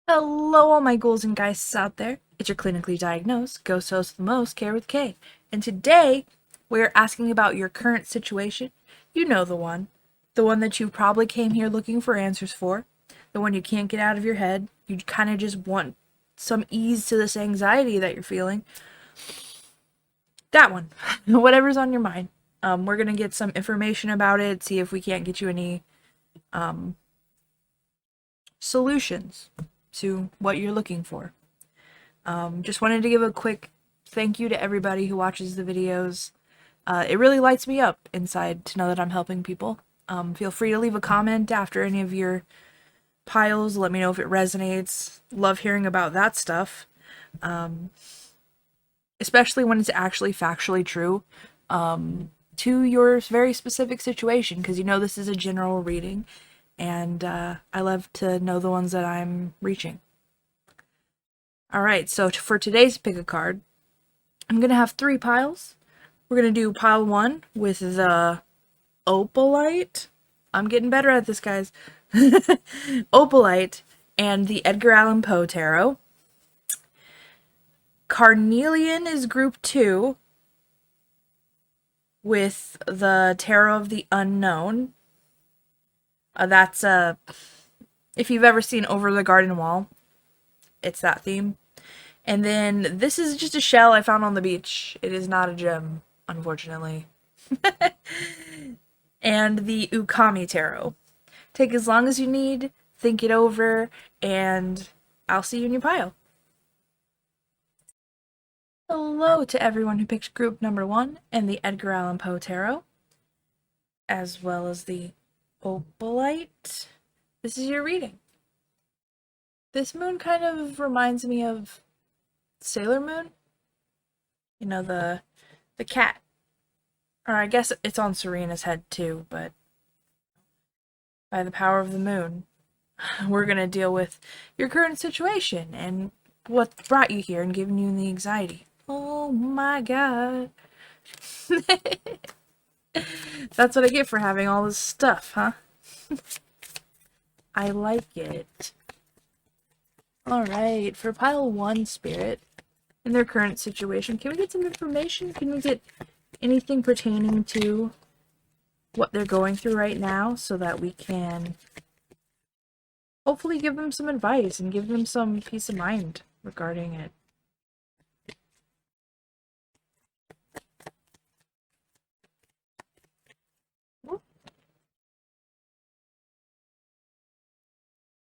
Hello, all my ghouls and geistes out there. It's your clinically diagnosed ghost host with the most, Care with K. And today, we're asking about your current situation. You know the one. The one that you probably came here looking for answers for. The one you can't get out of your head. You kind of just want some ease to this anxiety that you're feeling. That one. Whatever's on your mind. We're going to get some information about it, see if we can't get you any solutions to what you're looking for. Just wanted to give a quick thank you to everybody who watches the videos. It really lights me up inside to know that I'm helping people. Feel free to leave a comment after any of your piles. Let me know if it resonates. Love hearing about that stuff. Especially when it's actually factually true to your very specific situation, because you know this is a general reading, and I love to know the ones that I'm reaching. Alright, so for today's pick a card, I'm going to have 3 piles. We're going to do pile 1 with the opalite. I'm getting better at this, guys. Opalite and the Edgar Allen Poe tarot. Carnelian is group 2 with the Tarot of the Unknown. That's if you've ever seen Over the Garden Wall, it's that theme. And then this is just a shell I found on the beach. It is not a gem, unfortunately. And the Ukami Tarot. Take as long as you need, think it over, and I'll see you in your pile. Hello to everyone who picked group number 1 and the Edgar Allan Poe Tarot, as well as the opalite. This is your reading. This moon kind of reminds me of Sailor Moon. You know, the cat. Or I guess it's on Serena's head too, but by the power of the moon, we're gonna deal with your current situation and what brought you here and giving you the anxiety. Oh my god. That's what I get for having all this stuff, huh? I like it. Alright, for pile 1, Spirit, in their current situation, can we get some information? Can we get anything pertaining to what they're going through right now so that we can hopefully give them some advice and give them some peace of mind regarding it?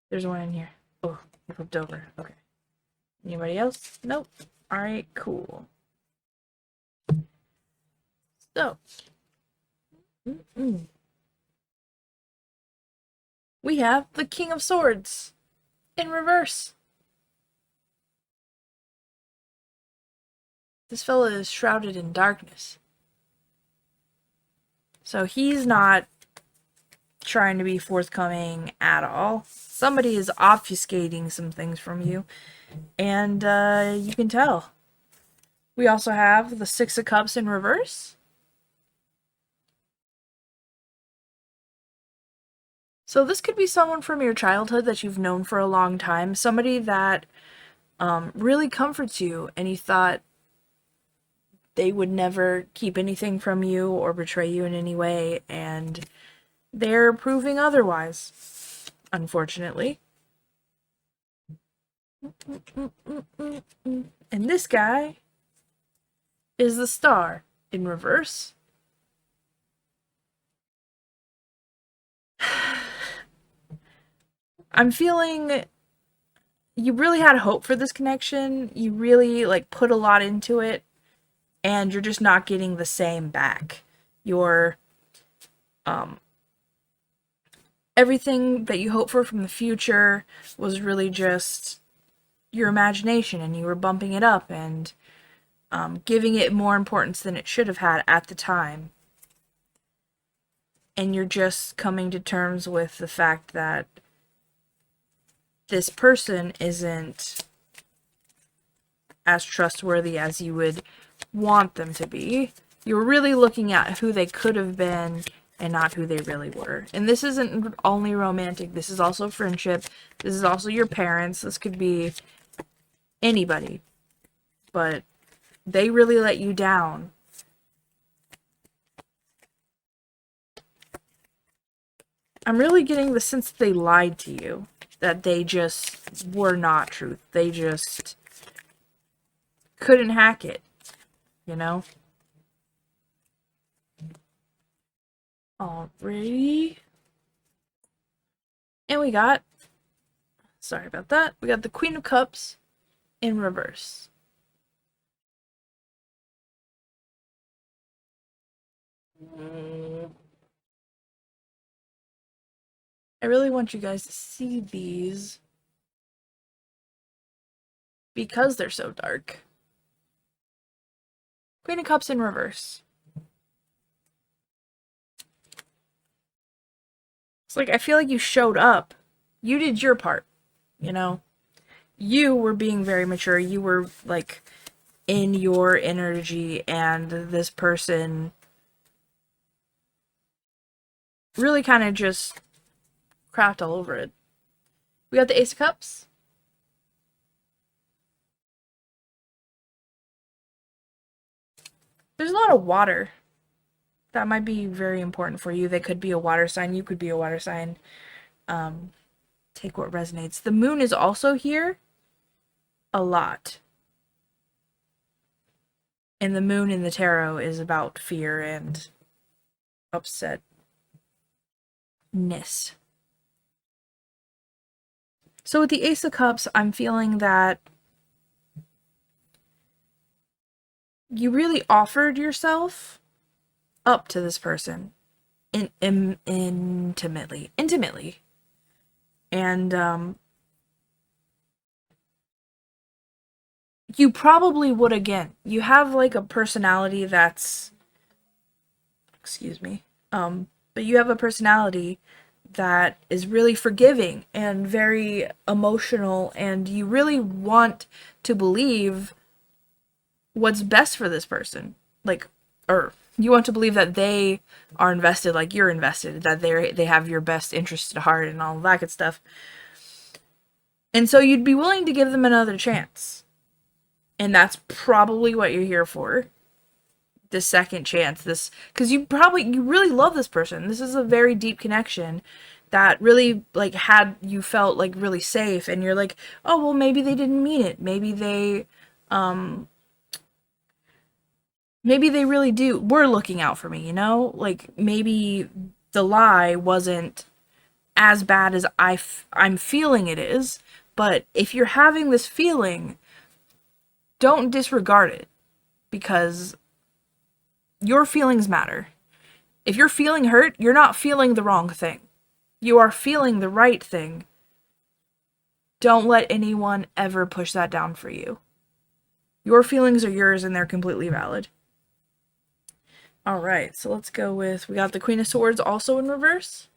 There's one in here. Oh, I flipped over. Okay. Anybody else? Nope. Alright, cool. So, we have the King of Swords in reverse. This fella is shrouded in darkness. So he's not trying to be forthcoming at all. Somebody is obfuscating some things from you, and you can tell. We also have the Six of Cups in reverse. So this could be someone from your childhood that you've known for a long time. Somebody that really comforts you, and you thought they would never keep anything from you or betray you in any way, and they're proving otherwise, unfortunately. And this guy is the Star in reverse. I'm feeling you really had hope for this connection. You really put a lot into it, and you're just not getting the same back. You're everything that you hope for from the future was really just your imagination, and you were bumping it up and giving it more importance than it should have had at the time. And you're just coming to terms with the fact that this person isn't as trustworthy as you would want them to be. You're really looking at who they could have been and not who they really were. And this isn't only romantic, this is also friendship, this is also your parents, this could be anybody. But they really let you down. I'm really getting the sense that they lied to you. That they just were not truth. They just couldn't hack it, you know? Alrighty. And we got, sorry about that, we got the Queen of Cups in reverse. I really want you guys to see these because they're so dark. Queen of Cups in reverse. It's like, I feel like you showed up. You did your part, you know? You were being very mature. You were, like, in your energy, and this person really kind of just crapped all over it. We got the Ace of Cups. There's a lot of water. That might be very important for you. They could be a water sign. You could be a water sign. Take what resonates. The moon is also here a lot. And the moon in the tarot is about fear and upsetness. So with the Ace of Cups, I'm feeling that you really offered yourself up to this person intimately. And you probably would again. You have like a personality that's, excuse me, but you have a personality that is really forgiving and very emotional, and you really want to believe what's best for this person. Like, or you want to believe that they are invested like you're invested, that they have your best interest at heart and all that good stuff. And so you'd be willing to give them another chance. And that's probably what you're here for. The second chance. This, because you really love this person. This is a very deep connection that really, like, had you felt, like, really safe. And you're like, oh, well, maybe they didn't mean it. Maybe they really were looking out for me, you know? Like, maybe the lie wasn't as bad as I'm feeling it is. But if you're having this feeling, don't disregard it, because your feelings matter. If you're feeling hurt, you're not feeling the wrong thing. You are feeling the right thing. Don't let anyone ever push that down for you. Your feelings are yours and they're completely valid. Alright, so let's go with, we got the Queen of Swords also in reverse.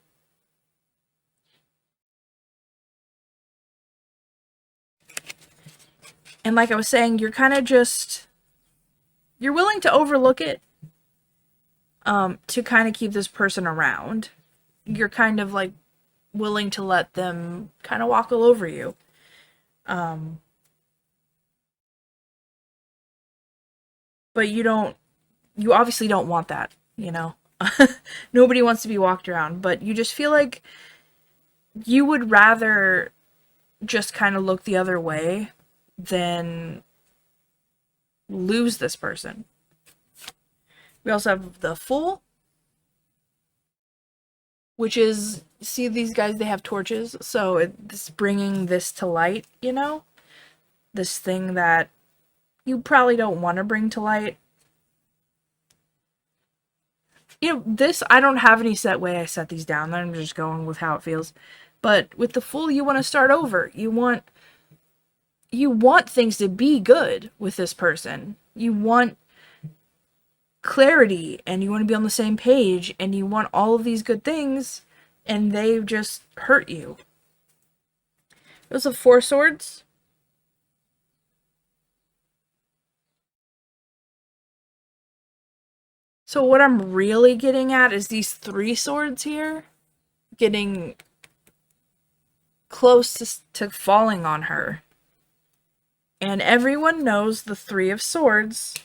And like I was saying, you're kind of just, you're willing to overlook it to kind of keep this person around. You're kind of like willing to let them kind of walk all over you. But you obviously don't want that, you know? Nobody wants to be walked around, but you just feel like you would rather just kind of look the other way than lose this person. We also have the Fool, which is, see these guys, they have torches, so it's bringing this to light, you know? This thing that you probably don't want to bring to light. You know, this, I don't have any set way I set these down. I'm just going with how it feels. But with the Fool, you want to start over. You want things to be good with this person. You want clarity, and you want to be on the same page, and you want all of these good things, and they've just hurt you. Those are 4 swords. So what I'm really getting at is these 3 swords here getting close to falling on her. And everyone knows the 3 of Swords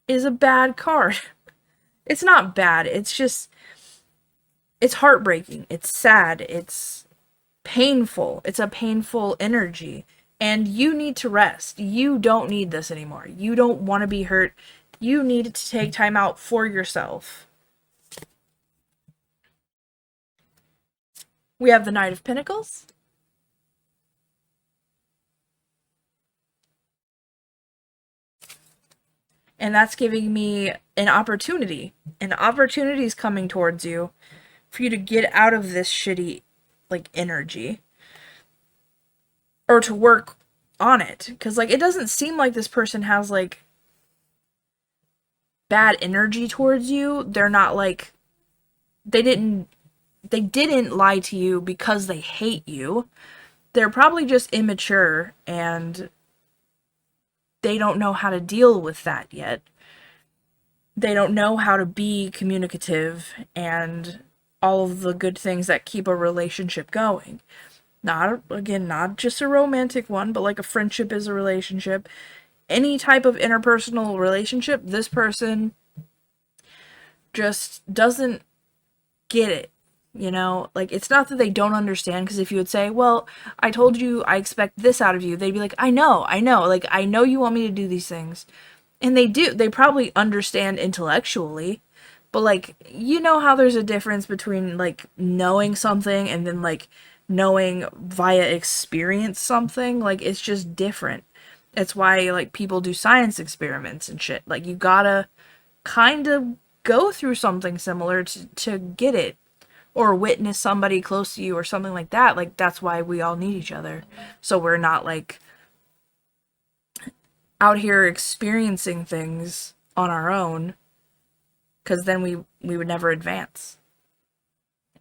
is a bad card. It's not bad, it's just, it's heartbreaking, it's sad, it's painful, it's a painful energy. And you need to rest. You don't need this anymore. You don't want to be hurt. You need to take time out for yourself. We have the Knight of Pentacles. And that's giving me an opportunity. An opportunity is coming towards you for you to get out of this shitty, like, energy. Or to work on it. Because, like, it doesn't seem like this person has, like, bad energy towards you. They're not, like, they didn't lie to you because they hate you. They're probably just immature and they don't know how to deal with that yet. They don't know how to be communicative and all of the good things that keep a relationship going. Not just a romantic one, but like a friendship is a relationship. Any type of interpersonal relationship, this person just doesn't get it. You know, like, it's not that they don't understand, because if you would say, well, I told you I expect this out of you, they'd be like, I know, like, I know you want me to do these things. And they do, they probably understand intellectually, but, like, you know how there's a difference between, like, knowing something and then, like, knowing via experience something? Like, it's just different. It's why, like, people do science experiments and shit. Like, you gotta kind of go through something similar to get it. Or witness somebody close to you or something like that. Like, that's why we all need each other. So we're not, like, out here experiencing things on our own. Because then we would never advance.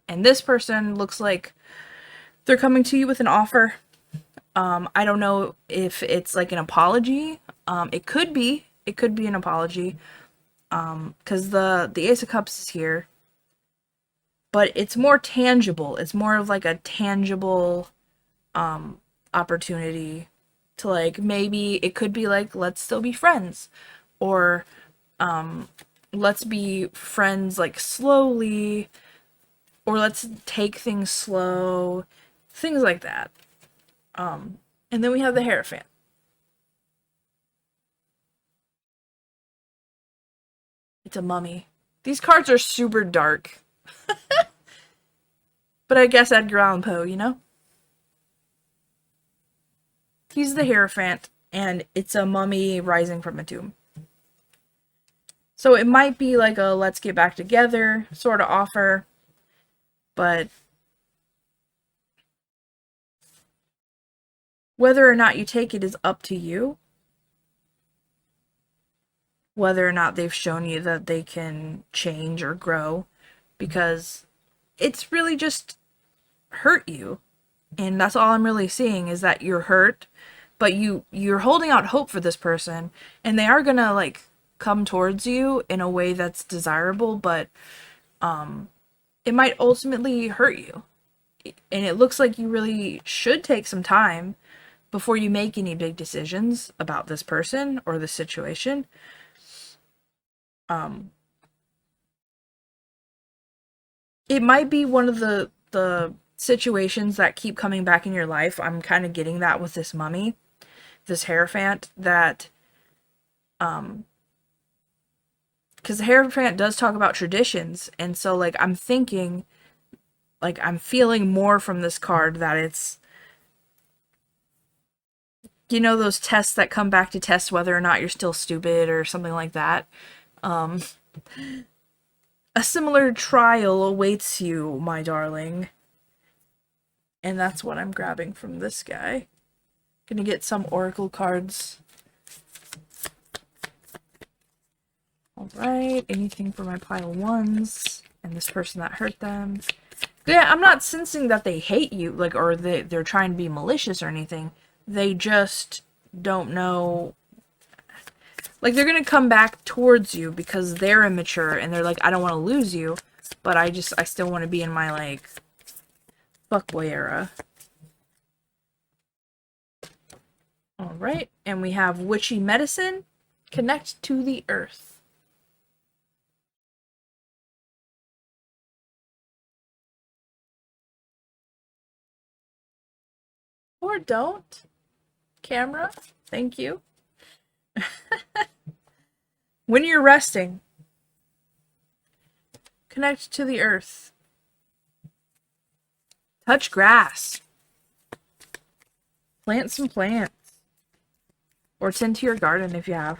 And this person looks like they're coming to you with an offer. I don't know if it's like an apology. It could be. It could be an apology. Because the Ace of Cups is here. But it's more tangible. It's more of like a tangible opportunity to, like, maybe it could be like, let's still be friends. Or let's be friends, like, slowly. Or let's take things slow. Things like that. And then we have the Hierophant. It's a mummy. These cards are super dark. But I guess Edgar Allan Poe, you know? He's the Hierophant, and it's a mummy rising from a tomb. So it might be like a let's get back together sort of offer, but whether or not you take it is up to you. Whether or not they've shown you that they can change or grow, because it's really just hurt you. And that's all I'm really seeing, is that you're hurt, but you're holding out hope for this person, and they are gonna, like, come towards you in a way that's desirable, but it might ultimately hurt you. And it looks like you really should take some time before you make any big decisions about this person or the situation. It might be one of the situations that keep coming back in your life. I'm kind of getting that with this mummy, this Hierophant, that because the Hierophant does talk about traditions, and so, like, I'm thinking, like, I'm feeling more from this card that it's, you know, those tests that come back to test whether or not you're still stupid or something like that. A similar trial awaits you, my darling. And that's what I'm grabbing from this guy. Gonna get some oracle cards. Alright, anything for my pile of ones. And this person that hurt them. Yeah, I'm not sensing that they hate you, like, or they're trying to be malicious or anything. They just don't know. Like, they're gonna come back towards you because they're immature and they're like, I don't want to lose you, but I still want to be in my, like, fuckboy era. Alright, and we have witchy medicine. Connect to the earth. Or don't. Camera, thank you. When you're resting, connect to the earth. Touch grass. Plant some plants. Or tend to your garden if you have.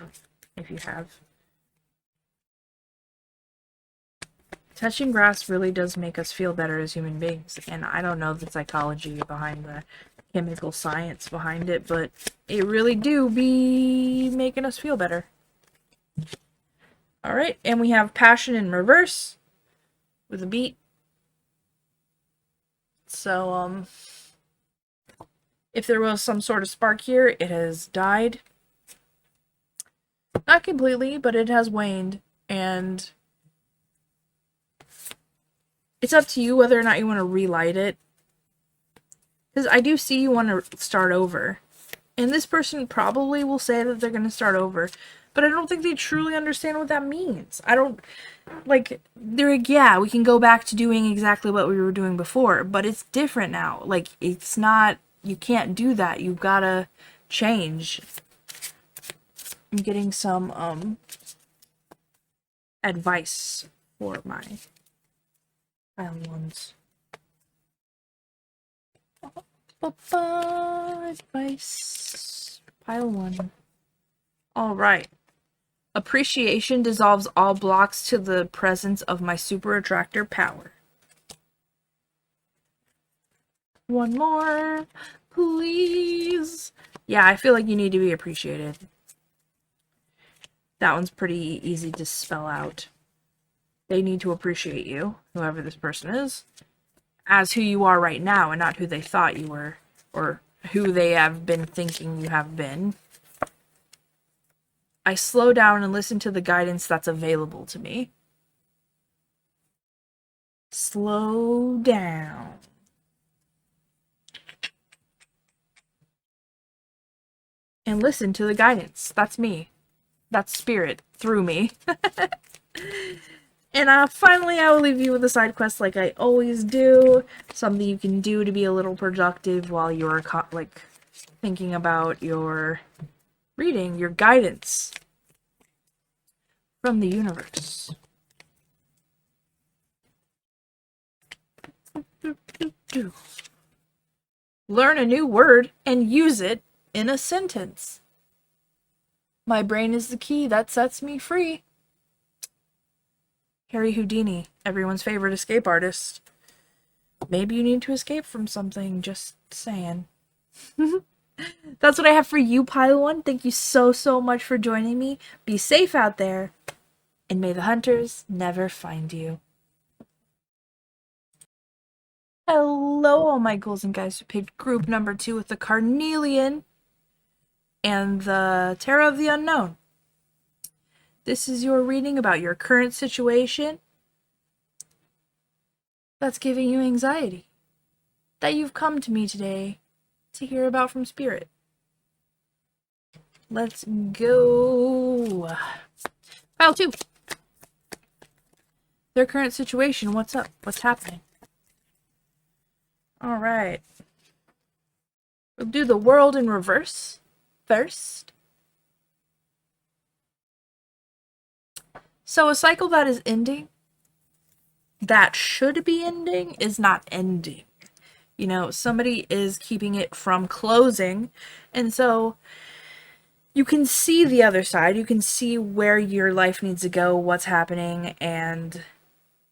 Touching grass really does make us feel better as human beings. And I don't know the psychology behind the chemical science behind it, but it really do be making us feel better. Alright, and we have passion in reverse with a beat. So, if there was some sort of spark here, it has died. Not completely, but it has waned, and it's up to you whether or not you want to relight it. Because I do see you want to start over. And this person probably will say that they're going to start over. But I don't think they truly understand what that means. I don't, like, they're like, yeah, we can go back to doing exactly what we were doing before. But it's different now. Like, it's not, you can't do that. You've got to change. I'm getting some, advice for my pile ones. Advice. Pile 1. Alright. Appreciation dissolves all blocks to the presence of my super attractor power. One more, please. Yeah, I feel like you need to be appreciated. That one's pretty easy to spell out. They need to appreciate you, whoever this person is, as who you are right now and not who they thought you were, or who they have been thinking you have been. I slow down and listen to the guidance that's available to me. Slow down. And listen to the guidance. That's me. That's spirit through me. And finally, I will leave you with a side quest like I always do. Something you can do to be a little productive while you're, like, thinking about your reading, your guidance from the universe. Learn a new word and use it in a sentence. My brain is the key that sets me free. Harry Houdini, everyone's favorite escape artist. Maybe you need to escape from something, just saying. That's what I have for you, Pile 1. Thank you so much for joining me. Be safe out there, and may the hunters never find you. Hello, all my ghouls and guys who picked group number 2 with the Carnelian and the Terror of the Unknown. This is your reading about your current situation that's giving you anxiety, that you've come to me today to hear about from Spirit. Let's go. Pile 2. Their current situation, what's up? What's happening? Alright. We'll do the world in reverse first. So a cycle that is ending, that should be ending, is not ending. You know, somebody is keeping it from closing, and so you can see the other side. You can see where your life needs to go, what's happening, and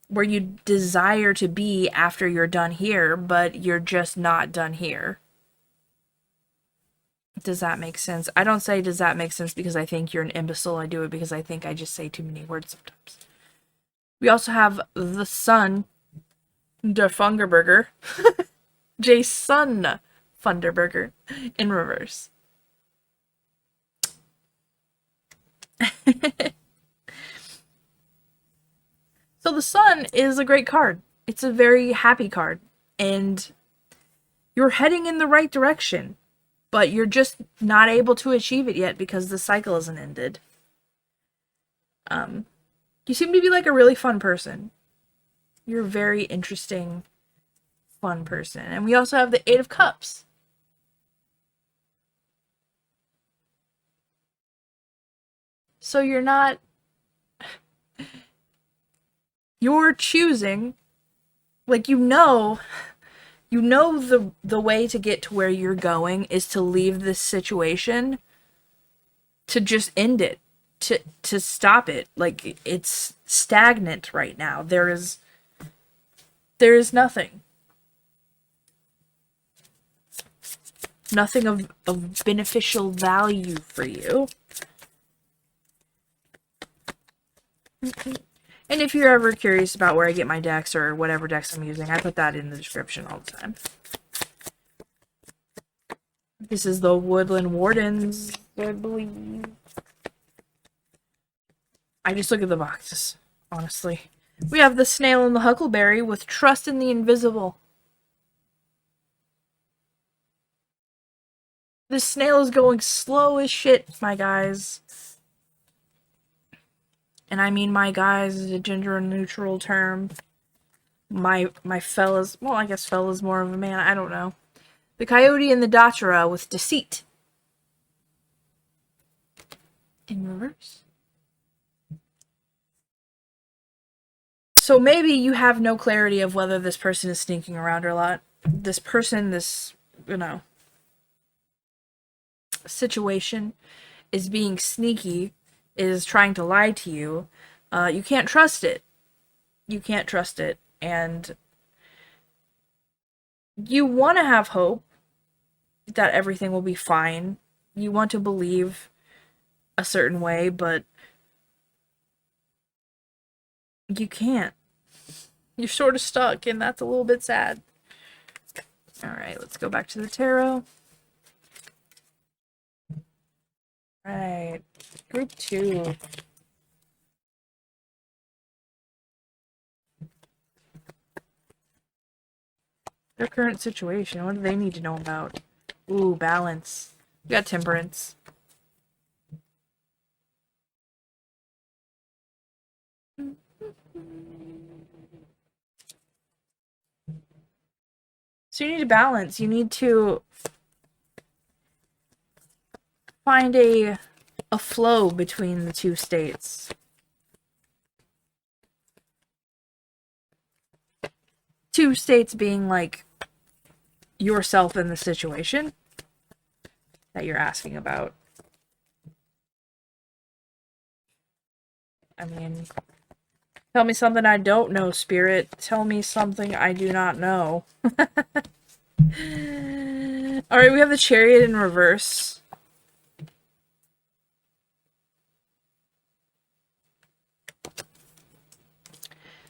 where you desire to be after you're done here, but you're just not done here. Does that make sense? I don't say does that make sense because I think you're an imbecile. I do it because I think I just say too many words sometimes. We also have the Sun, der Fungerberger, Jason Funderburger in reverse. So the sun is a great card. It's a very happy card. And you're heading in the right direction. But you're just not able to achieve it yet because the cycle isn't ended. You seem to be like a really fun person. You're a very interesting, fun person. And we also have the Eight of Cups. So you're choosing, like, the way to get to where you're going is to leave this situation, to just end it, to stop it. Like, it's stagnant right now. There is nothing of beneficial value for you. And if you're ever curious about where I get my decks or whatever decks I'm using, I put that in the description all the time. This is the WoodLand Wardens, I believe. I just look at the boxes, honestly. We have the Snail and the Huckleberry with Trust in the Invisible. This snail is going slow as shit, my guys. And I mean my guys is a gender neutral term. My fellas, well, I guess fella's more of a man, I don't know. The Coyote and the Datura with Deceit. In reverse. So maybe you have no clarity of whether this person is sneaking around or not. This person, this, situation is being sneaky, is trying to lie to you. You can't trust it. You can't trust it. And you want to have hope that everything will be fine. You want to believe a certain way, but you can't. You're sort of stuck, and that's a little bit sad. Alright, let's go back to the tarot. Right. Group 2. Their current situation. What do they need to know about? Ooh, balance. We got temperance. So you need to balance. You need to find a flow between the two states. Two states being like yourself in the situation that you're asking about. I mean, tell me something I don't know, Spirit. Tell me something I do not know. Alright, we have the Chariot in reverse.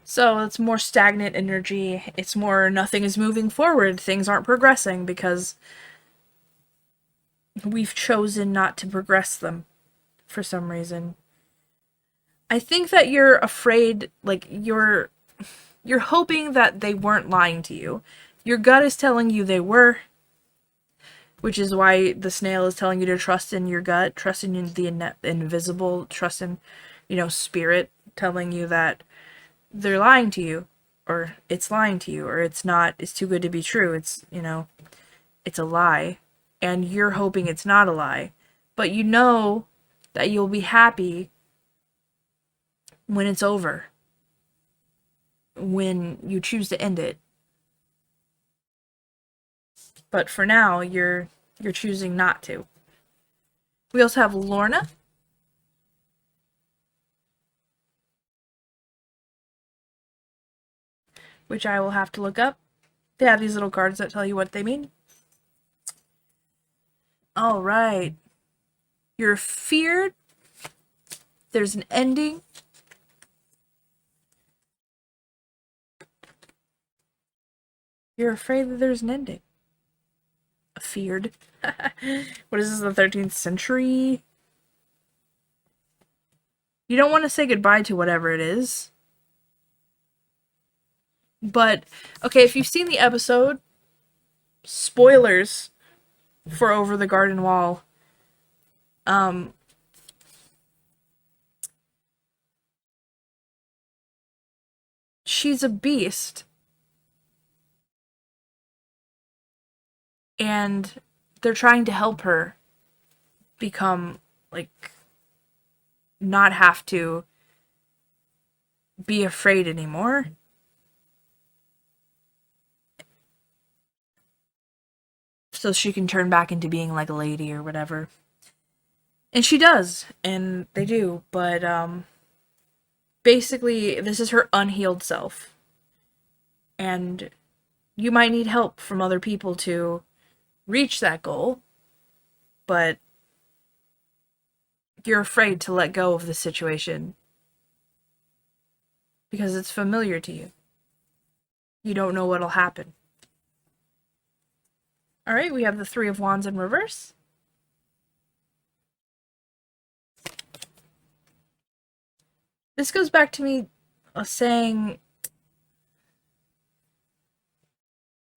So it's more stagnant energy. It's more nothing is moving forward. Things aren't progressing because we've chosen not to progress them for some reason. I think that you're afraid, like, you're hoping that they weren't lying to you. Your gut is telling you they were, which is why the snail is telling you to trust in your gut, trust in the invisible, trust in, spirit telling you that they're lying to you, or it's lying to you, or it's too good to be true. It's a lie, and you're hoping it's not a lie, but you know that you'll be happy when it's over, when you choose to end it. But for now, you're choosing not to. We also have Lorna. Which I will have to look up. They have these little cards that tell you what they mean. Alright. You're feared. There's an ending. You're afraid that there's an ending. Feared. What is this, the 13th century? You don't want to say goodbye to whatever it is. But, okay, if you've seen the episode, spoilers for Over the Garden Wall. She's a beast. And they're trying to help her become, like, not have to be afraid anymore. So she can turn back into being like a lady or whatever. And she does, and they do, but basically this is her unhealed self. And you might need help from other people to reach that goal, but you're afraid to let go of the situation because it's familiar to you. You don't know what'll happen. Alright, we have the Three of Wands in reverse. This goes back to me saying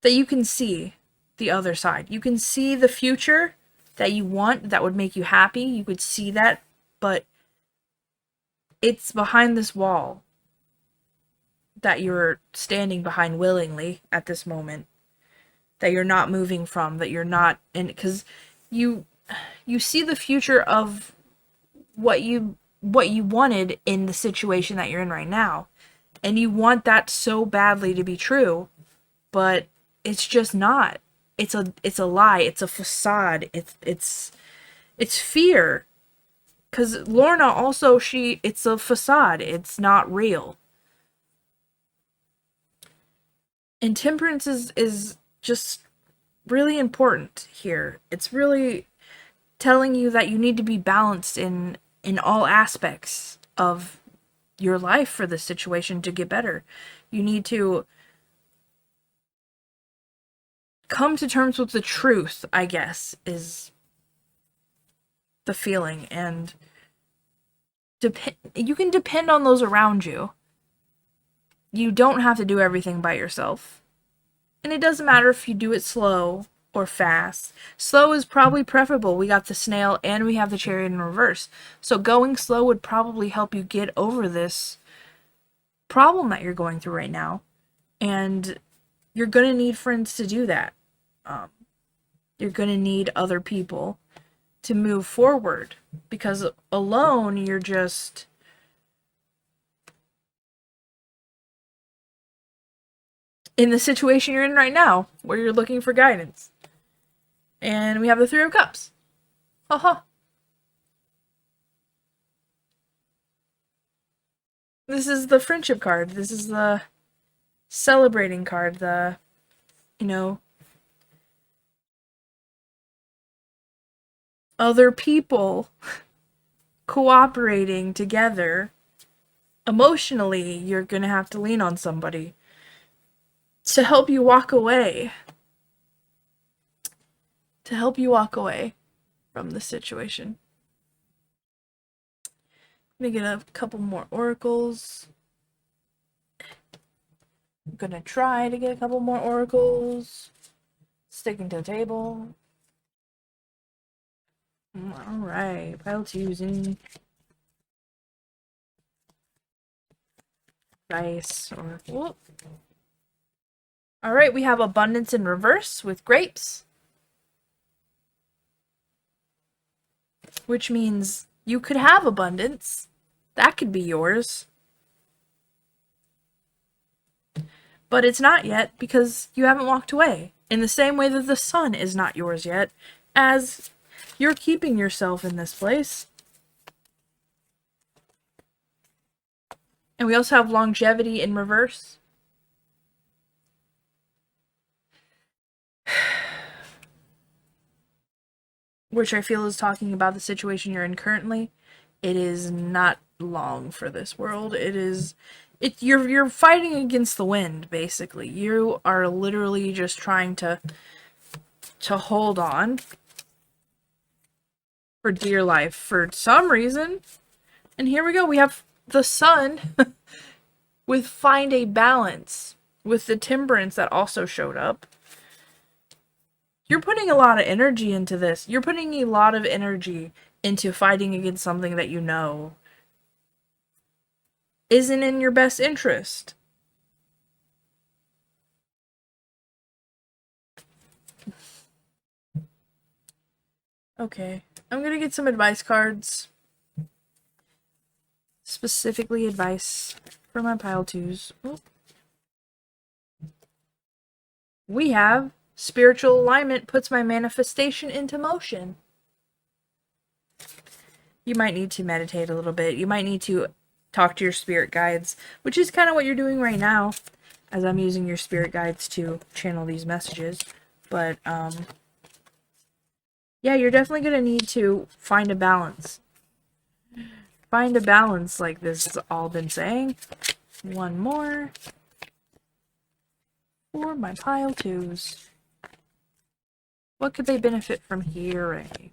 that you can see the other side. You can see the future that you want, that would make you happy. You could see that, but it's behind this wall that you're standing behind willingly at this moment, that you're not moving from, that you're not in, because you see the future of what you wanted in the situation that you're in right now, and you want that so badly to be true, but it's just not. It's a lie. It's a facade. It's fear. Because Lorna also, it's a facade. It's not real. And temperance is just really important here. It's really telling you that you need to be balanced in all aspects of your life for this situation to get better. You need to come to terms with the truth, I guess, is the feeling, and you can depend on those around you. You don't have to do everything by yourself. And it doesn't matter if you do it slow or fast. Slow is probably preferable. We got the snail and we have the chariot in reverse. So going slow would probably help you get over this problem that you're going through right now. And you're going to need friends to do that. You're going to need other people to move forward, because alone you're just in the situation you're in right now where you're looking for guidance. And we have the Three of Cups. Haha. This is the friendship card. This is the celebrating card. The, other people cooperating together. Emotionally, you're gonna have to lean on somebody to help you walk away. To help you walk away from the situation. Let me get a couple more oracles. I'm gonna try to get a couple more oracles. Sticking to the table. Alright, pile 2's in. Dice, or whoop. Alright, we have abundance in reverse with grapes. Which means you could have abundance. That could be yours. But it's not yet because you haven't walked away. In the same way that the sun is not yours yet, as you're keeping yourself in this place. And we also have longevity in reverse. Which I feel is talking about the situation you're in currently. It is not long for this world. You're fighting against the wind, basically. You are literally just trying to hold on for dear life for some reason. And here we go. We have the sun with find a balance with the temperance that also showed up. You're putting a lot of energy into this. You're putting a lot of energy into fighting against something that you know isn't in your best interest. Okay, I'm gonna get some advice cards. Specifically advice for my pile twos. Oh. We have spiritual alignment puts my manifestation into motion. You might need to meditate a little bit. You might need to talk to your spirit guides, which is kind of what you're doing right now, as I'm using your spirit guides to channel these messages. But, yeah, you're definitely going to need to find a balance. Find a balance, like this has all been saying. One more for my pile twos. What could they benefit from hearing?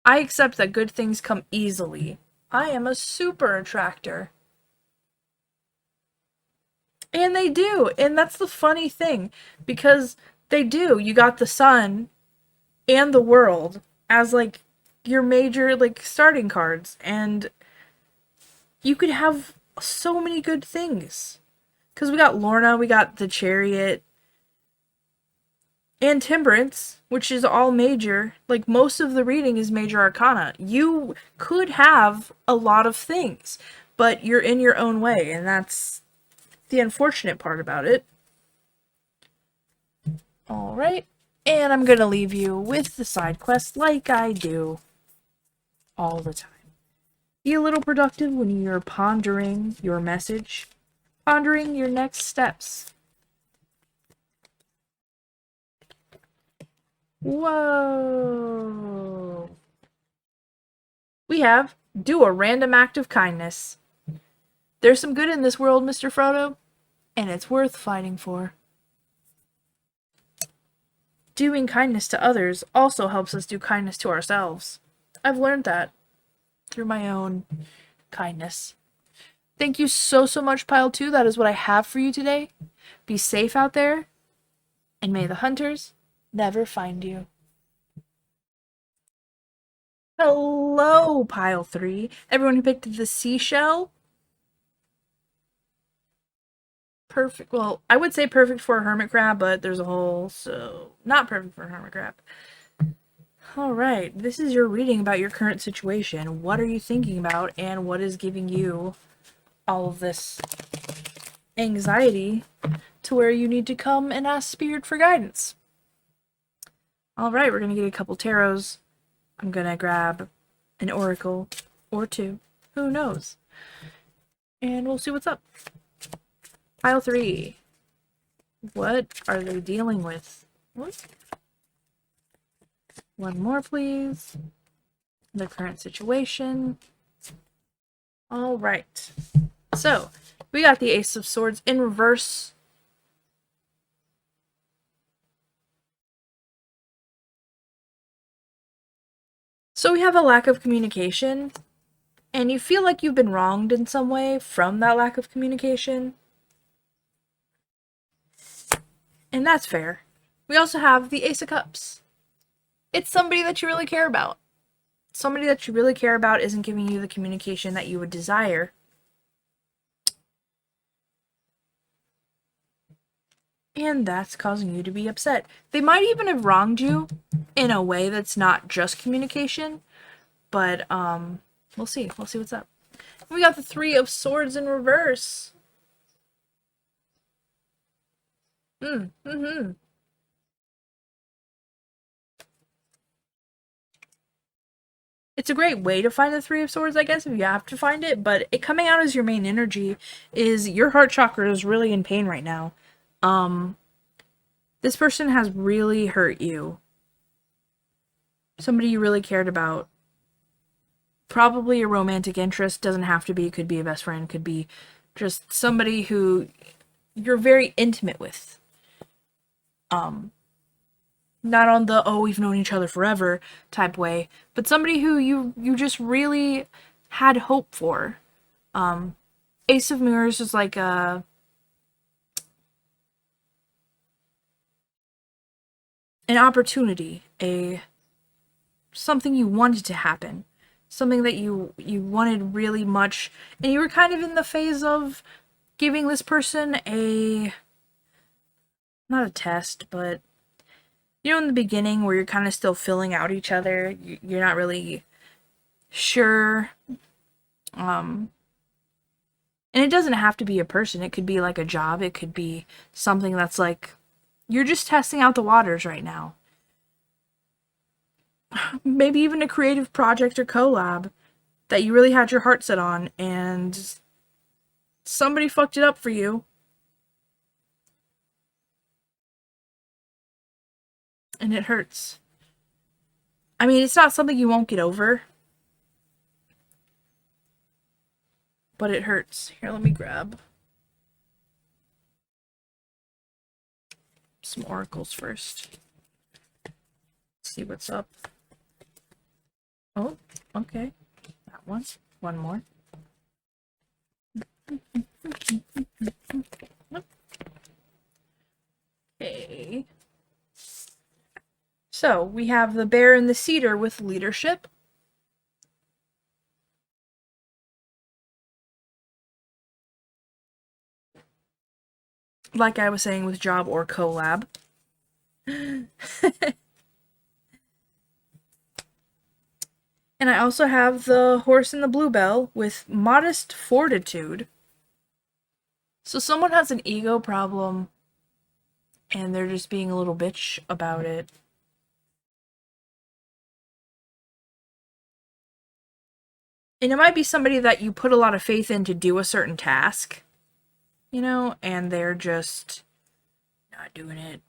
I accept that good things come easily. I am a super attractor. And they do. And that's the funny thing. Because they do. You got the sun and the world as, like, your major, like, starting cards. And you could have so many good things. Because we got Lorna, we got the Chariot, and Temperance, which is all major. Like, most of the reading is major arcana. You could have a lot of things, but you're in your own way, and that's the unfortunate part about it. Alright, and I'm gonna leave you with the side quest like I do all the time. Be a little productive when you're pondering your message, pondering your next steps. Whoa! We have do a random act of kindness. There's some good in this world, Mr. Frodo, and it's worth fighting for. Doing kindness to others also helps us do kindness to ourselves. I've learned that through my own kindness. Thank you so much, Pile 2. That is what I have for you today. Be safe out there, and may the hunters never find you. Hello, Pile 3. Everyone who picked the seashell. Perfect. Well, I would say perfect for a hermit crab, but there's a hole, so not perfect for a hermit crab. Alright, this is your reading about your current situation. What are you thinking about, and what is giving you all of this anxiety to where you need to come and ask Spirit for guidance? Alright, we're going to get a couple tarots. I'm going to grab an oracle or two. Who knows? And we'll see what's up. Pile 3. What are they dealing with? What? One more, please. The current situation. Alright. So, we got the Ace of Swords in reverse. So we have a lack of communication, and you feel like you've been wronged in some way from that lack of communication. And that's fair. We also have the Ace of Cups. It's somebody that you really care about. Somebody that you really care about isn't giving you the communication that you would desire. And that's causing you to be upset. They might even have wronged you in a way that's not just communication. But, we'll see. We'll see what's up. We got the Three of Swords in reverse. It's a great way to find the Three of Swords, I guess, if you have to find it, but it coming out as your main energy is your heart chakra is really in pain right now. This person has really hurt you. Somebody you really cared about. Probably a romantic interest, doesn't have to be, could be a best friend, could be just somebody who you're very intimate with. Not on the, oh, we've known each other forever type way, but somebody who you just really had hope for. Ace of Mirrors is like an opportunity, a something you wanted to happen, something that you wanted really much, and you were kind of in the phase of giving this person a, not a test, but you know, in the beginning where you're kind of still filling out each other, you're not really sure. And it doesn't have to be a person. It could be like a job. It could be something that's like you're just testing out the waters right now. Maybe even a creative project or collab that you really had your heart set on and somebody fucked it up for you. And it hurts. I mean, it's not something you won't get over, but it hurts. Here, let me grab some oracles first. See what's up. Oh, okay. That one. One more. Okay. So, we have the bear and the cedar with leadership. Like I was saying with job or collab. And I also have the horse and the bluebell with modest fortitude. So someone has an ego problem and they're just being a little bitch about it. And it might be somebody that you put a lot of faith in to do a certain task, you know, and they're just not doing it.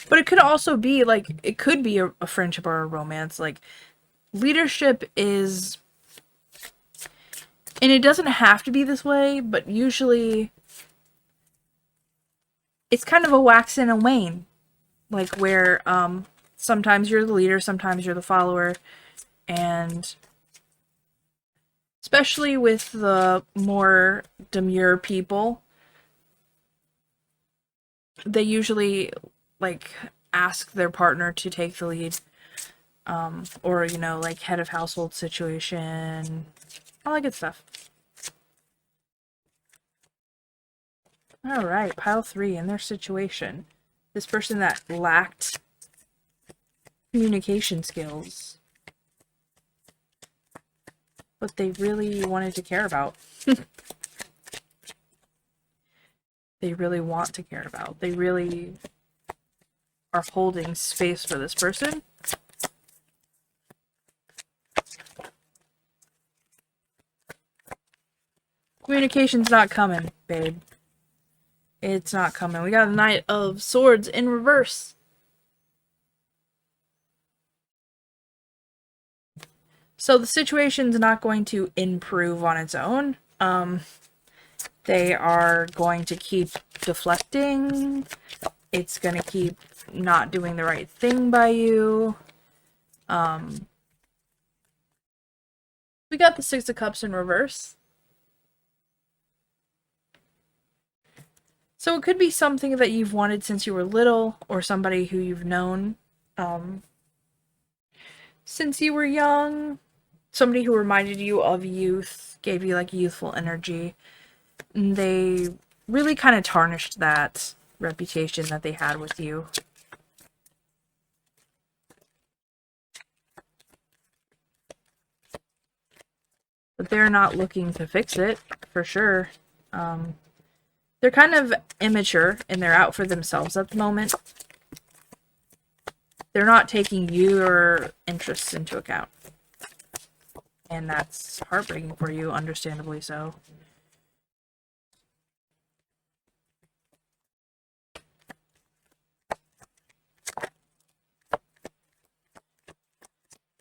But it could also be like, it could be a friendship or a romance. Like, leadership is, and it doesn't have to be this way, but usually it's kind of a wax and a wane. Like, where sometimes you're the leader, sometimes you're the follower, and especially with the more demure people, they usually like ask their partner to take the lead, or you know, like head of household situation, all that good stuff. All right, pile 3 in their situation. This person that lacked communication skills, but they really wanted to care about. They really want to care about. They really are holding space for this person. Communication's not coming, babe. It's not coming. We got a Knight of Swords in reverse. So the situation's not going to improve on its own. They are going to keep deflecting. It's going to keep not doing the right thing by you. We got the Six of Cups in reverse. So it could be something that you've wanted since you were little, or somebody who you've known since you were young. Somebody who reminded you of youth, gave you like youthful energy. And they really kind of tarnished that reputation that they had with you. But they're not looking to fix it, for sure. They're kind of immature, and they're out for themselves at the moment. They're not taking your interests into account. And that's heartbreaking for you, understandably so.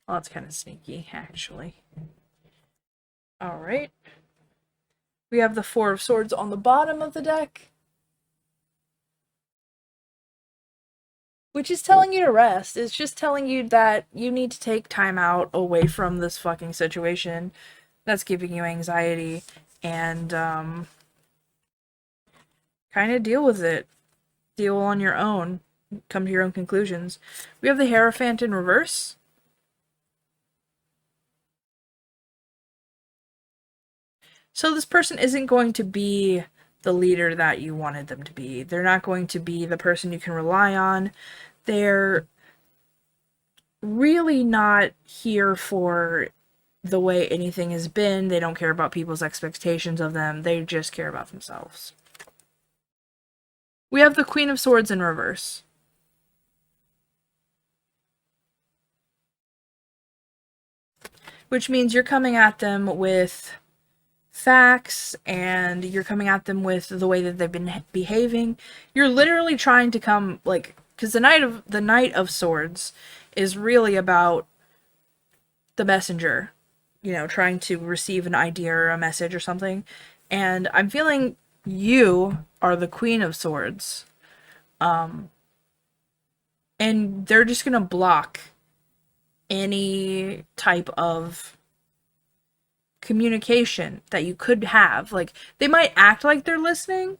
Well, that's kind of sneaky, actually. Alright. We have the Four of Swords on the bottom of the deck, which is telling you to rest. It's just telling you that you need to take time out away from this fucking situation that's giving you anxiety and kind of deal with it. Deal on your own. Come to your own conclusions. We have the Hierophant in reverse. So this person isn't going to be the leader that you wanted them to be. They're not going to be the person you can rely on. They're really not here for the way anything has been. They don't care about people's expectations of them. They just care about themselves. We have the Queen of Swords in reverse. Which means you're coming at them with facts and you're coming at them with the way that they've been behaving. You're literally trying to come, like, because the Knight of Swords is really about the messenger, you know, trying to receive an idea or a message or something. And I'm feeling you are the Queen of Swords. And they're just gonna block any type of communication that you could have. Like, they might act like they're listening,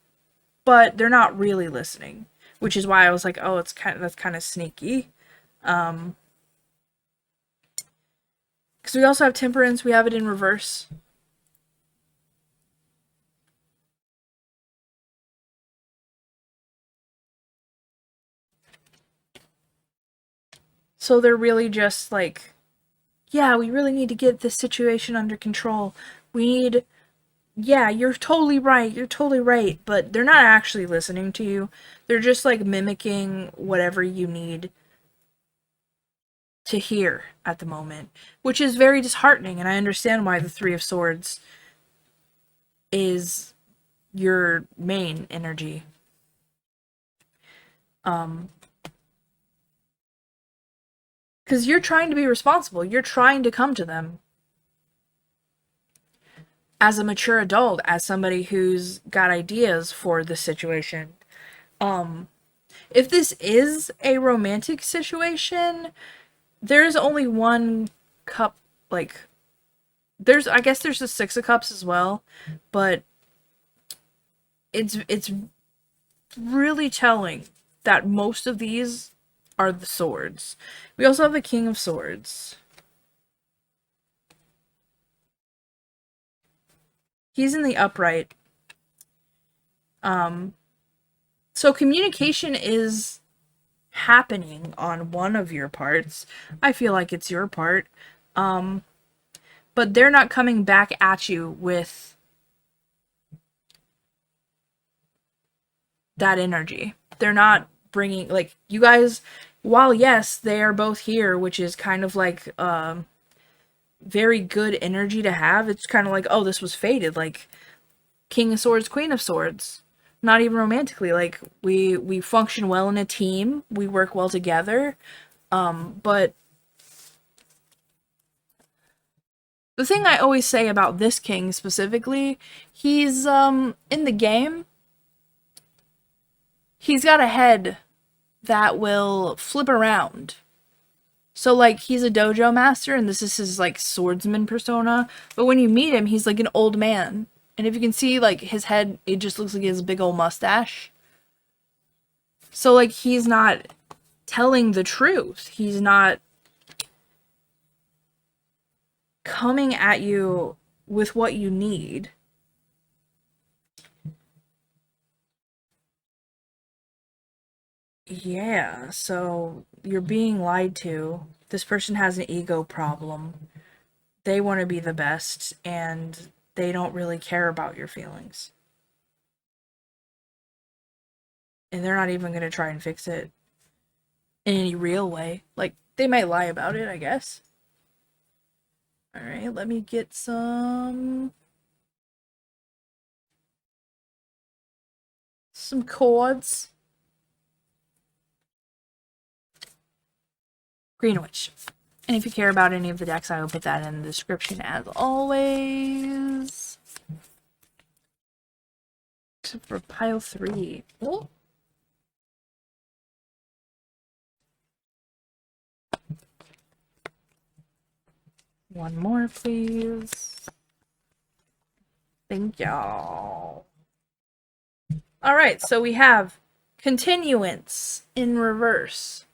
but they're not really listening, which is why I was like, oh, that's kind of sneaky. Because we also have Temperance. We have it in reverse. So they're really just like, yeah, we really need to get this situation under control. We need, yeah, you're totally right, but they're not actually listening to you. They're just like mimicking whatever you need to hear at the moment, which is very disheartening, and I understand why the Three of Swords is your main energy. Because you're trying to be responsible. You're trying to come to them as a mature adult, as somebody who's got ideas for the situation. If this is a romantic situation, there's only one cup, like, I guess there's the Six of Cups as well, but it's really telling that most of these are the swords. We also have the King of Swords. He's in the upright. So communication is happening on one of your parts. I feel like it's your part. But they're not coming back at you with that energy. They're not bringing, like, you guys, while yes, they are both here, which is kind of like very good energy to have. It's kind of like, oh, this was fated, like King of Swords, Queen of Swords. Not even romantically, like we function well in a team, we work well together. But the thing I always say about this king specifically, he's in the game, he's got a head that will flip around. So, like, he's a dojo master, and this is his, like, swordsman persona. But when you meet him, he's, like, an old man. And if you can see, like, his head, it just looks like he has a big old mustache. So, like, he's not telling the truth. He's not coming at you with what you need. Yeah, so you're being lied to. This person has an ego problem. They want to be the best, and they don't really care about your feelings. And they're not even going to try and fix it in any real way. Like, they might lie about it, I guess. Alright, let me get some chords. Greenwich. And if you care about any of the decks, I will put that in the description as always. except for pile 3. Oh. One more, please. Thank y'all. Alright, so we have continuance in reverse.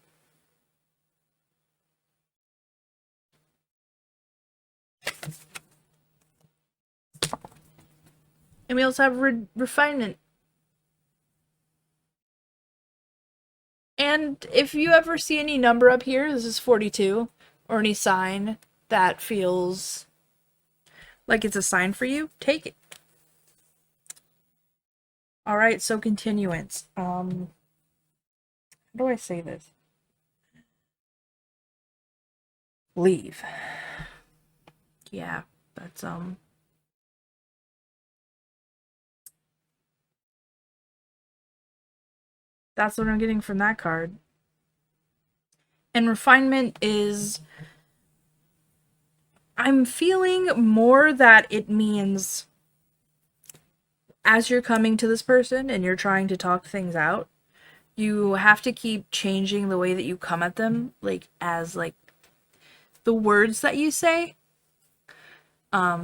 And we also have refinement. And if you ever see any number up here, this is 42, or any sign that feels like it's a sign for you, take it. Alright, so continuance. How do I say this? Leave. Yeah, that's that's what I'm getting from that card. And refinement is, I'm feeling more that it means as you're coming to this person and you're trying to talk things out, you have to keep changing the way that you come at them, like as like the words that you say,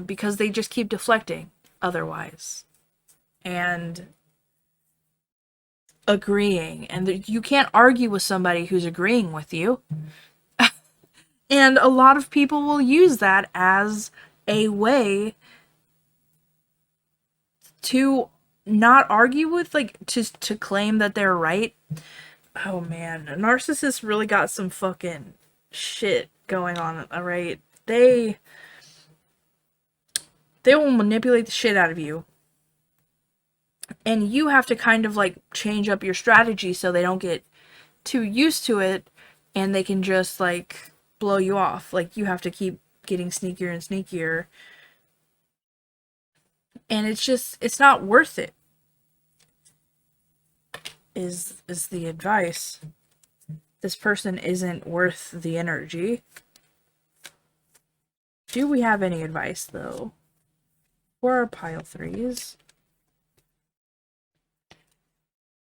because they just keep deflecting otherwise. And agreeing, and you can't argue with somebody who's agreeing with you. And a lot of people will use that as a way to not argue with, like, to claim that they're right. Oh man, narcissists really got some fucking shit going on, alright? They will manipulate the shit out of you. And you have to kind of like change up your strategy so they don't get too used to it and they can just like blow you off. Like you have to keep getting sneakier and sneakier. And it's not worth it. Is the advice. This person isn't worth the energy. Do we have any advice though? For our pile 3s?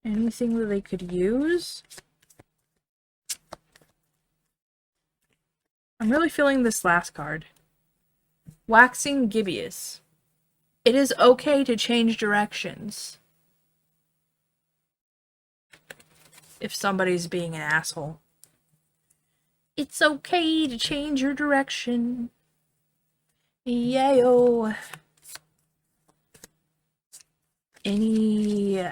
Anything that they could use? I'm really feeling this last card. Waxing gibbous. It is okay to change directions. If somebody's being an asshole. It's okay to change your direction. Yayo. Any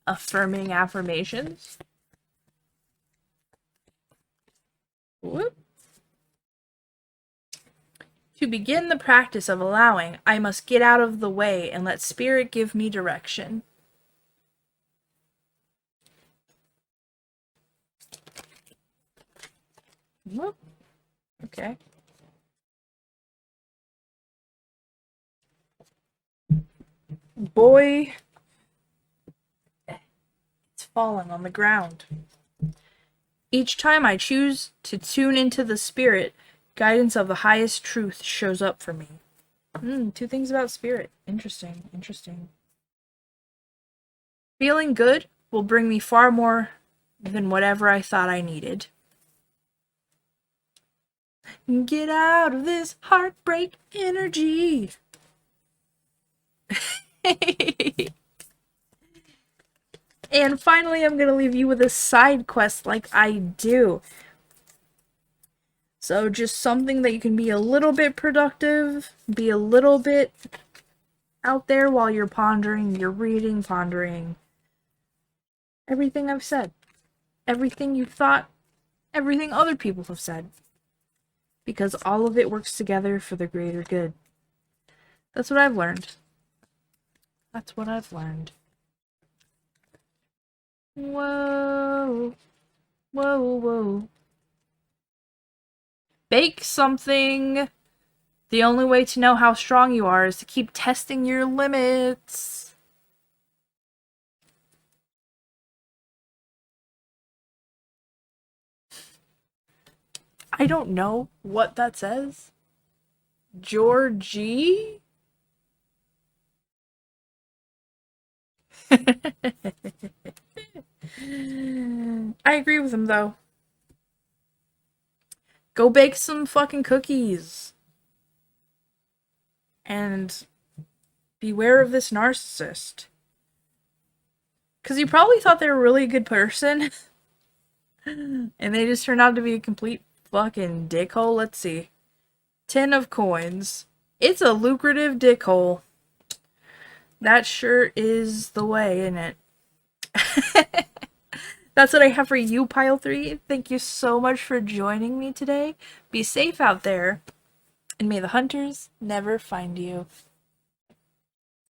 affirming affirmations? Whoop. To begin the practice of allowing, I must get out of the way and let spirit give me direction. Whoop. Okay. Boy, it's falling on the ground. Each time I choose to tune into the spirit, guidance of the highest truth shows up for me. 2 things about spirit. Interesting, interesting. Feeling good will bring me far more than whatever I thought I needed. Get out of this heartbreak energy. And finally, I'm going to leave you with a side quest like I do. So just something that you can be a little bit productive, be a little bit out there while you're pondering, you're reading, pondering everything I've said. Everything you thought, everything other people have said. Because all of it works together for the greater good. That's what I've learned. That's what I've learned. Whoa. Whoa, whoa. Bake something. The only way to know how strong you are is to keep testing your limits. I don't know what that says. Georgie? I agree with him, though. Go bake some fucking cookies. And beware of this narcissist. Because you probably thought they were a really good person. And they just turned out to be a complete fucking dickhole. Let's see. 10 of coins. It's a lucrative dickhole. That sure is the way, isn't it? That's what I have for you, Pile 3. Thank you so much for joining me today. Be safe out there, and may the hunters never find you.